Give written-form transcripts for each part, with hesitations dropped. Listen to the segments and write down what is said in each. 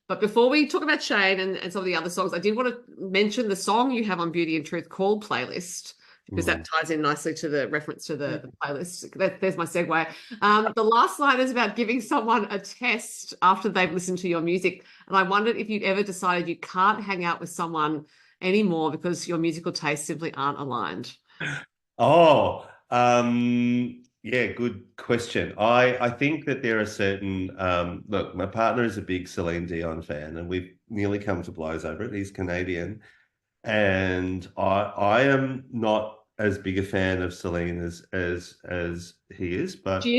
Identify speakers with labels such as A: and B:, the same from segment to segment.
A: But before we talk about Shane and some of the other songs, I did want to mention the song you have on Beauty and Truth called Playlist, because that ties in nicely to the reference to the playlist. There's my segue. The last line is about giving someone a test after they've listened to your music. And I wondered if you'd ever decided you can't hang out with someone anymore because your musical tastes simply aren't aligned.
B: Oh, yeah, good question. I think that there are certain look, my partner is a big Celine Dion fan, and we've nearly come to blows over it. He's Canadian, and I am not as big a fan of Celine as he is, but
A: She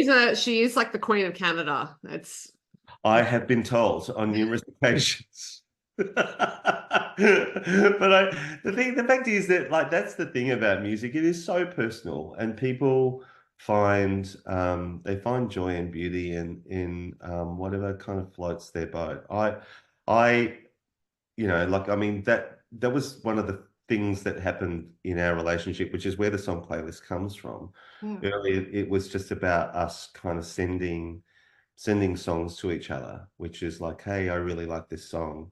A: is like the Queen of Canada. It's
B: I have been told on numerous occasions. The fact is that like that's the thing about music. It is so personal, and people find they find joy and beauty in whatever kind of floats their boat. I like I mean that was one of the things that happened in our relationship, which is where the song playlist comes from.
A: yeah.
B: Earlier, it was just about us kind of sending songs to each other, which is like, hey, I really like this song.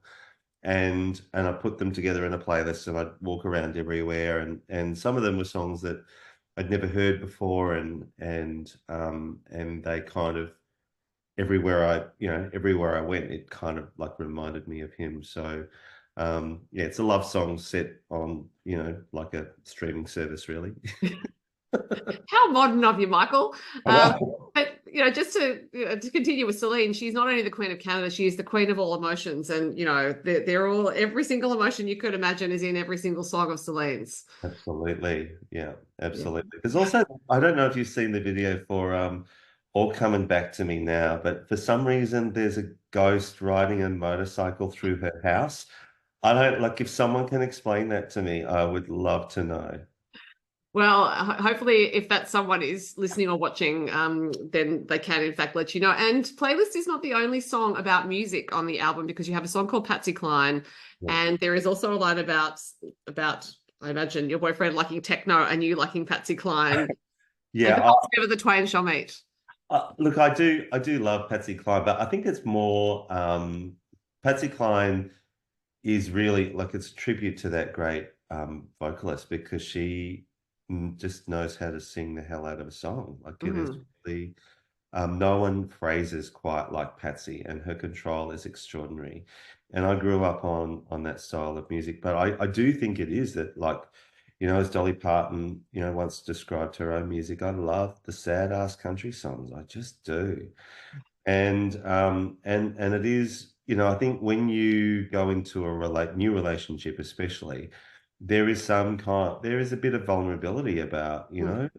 B: And I put them together in a playlist and I'd walk around everywhere and some of them were songs that I'd never heard before and they kind of everywhere I went, it kind of like reminded me of him. So yeah, it's a love song set on, like a streaming service, really.
A: How modern of you, Michael.
B: I know.
A: But just to continue with Celine, she's not only the Queen of Canada, she is the Queen of all emotions, and they're all every single emotion you could imagine is in every single song of Celine's.
B: Absolutely. Yeah,
A: Yeah.
B: absolutely. There's also, I don't know if you've seen the video for All Coming Back to Me Now, but for some reason there's a ghost riding a motorcycle through her house. I don't like if someone can explain that to me, I would love to know.
A: Well, hopefully, if that someone is listening or watching, then they can in fact let you know. And Playlist is not the only song about music on the album, because you have a song called Patsy Cline,
B: Yeah.
A: and there is also a line about I imagine your boyfriend liking techno and you liking Patsy Cline, and
B: Yeah,
A: perhaps never the twain shall meet.
B: look, I do love Patsy Cline, but I think it's more Patsy Cline is really like it's a tribute to that great vocalist because she just knows how to sing the hell out of a song. Like it is
A: Mhm.
B: really no one phrases quite like Patsy, and her control is extraordinary. And I grew up on that style of music, but I do think it is that like, as Dolly Parton, once described her own music, I love the sad ass country songs. I just do. And it is, I think when you go into a new relationship, especially, there is a bit of vulnerability about,
A: Mm.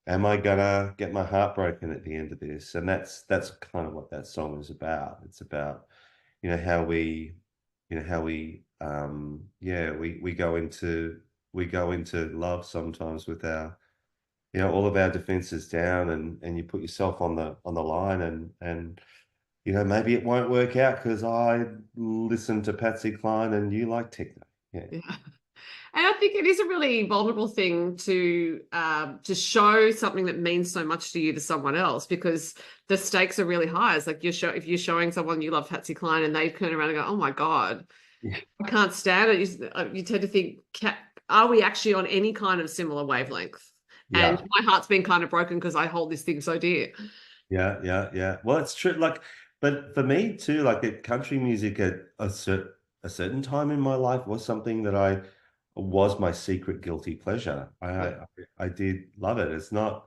B: am I gonna get my heart broken at the end of this? And that's kind of what that song is about. It's about, how we go into love sometimes with our, all of our defenses down and you put yourself on the line and maybe it won't work out because I listen to Patsy Cline and you like techno. Yeah.
A: Yeah. And I think it is a really vulnerable thing to show something that means so much to you to someone else, because the stakes are really high. It's like if you're showing someone you love Patsy Cline and they turn around and go, "Oh my God,
B: Yeah.
A: I can't stand it." You tend to think, are we actually on any kind of similar wavelength? And
B: Yeah.
A: my heart's been kind of broken because I hold this thing so dear.
B: Yeah, yeah, yeah. Well, it's true. Like, but for me too, like country music at a certain time in my life was something that I was my secret guilty pleasure. I,
A: Yeah.
B: I I did love it. It's not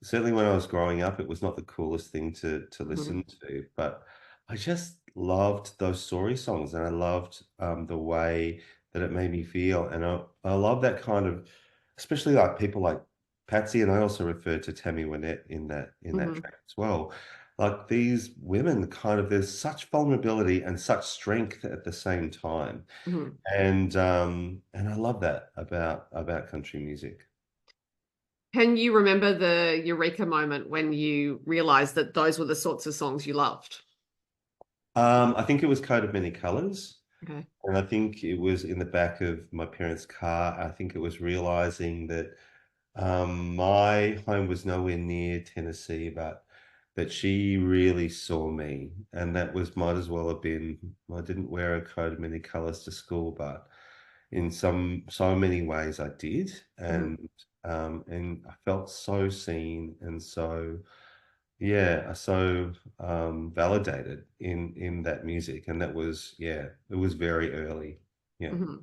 B: certainly when I was growing up, it was not the coolest thing to
A: Mhm.
B: listen to, but I just loved those story songs and I loved the way that it made me feel. And I love that kind of, especially like people like Patsy, and I also refer to Tammy Wynette in that
A: Mhm.
B: track as well. Like these women, kind of, there's such vulnerability and such strength at the same time,
A: Mhm.
B: and I love that about country music.
A: Can you remember the eureka moment when you realized that those were the sorts of songs you loved?
B: I think it was Coat of Many Colors.
A: Okay.
B: And I think it was in the back of my parents' car. I think it was realizing that my home was nowhere near Tennessee, but that she really saw me, and that was might as well have been, I didn't wear a coat of many colors to school, but in so many ways I did,
A: Mhm.
B: and I felt so seen and so, yeah, so validated in that music, and that was, yeah, it was very early. Yeah.
A: Mhm.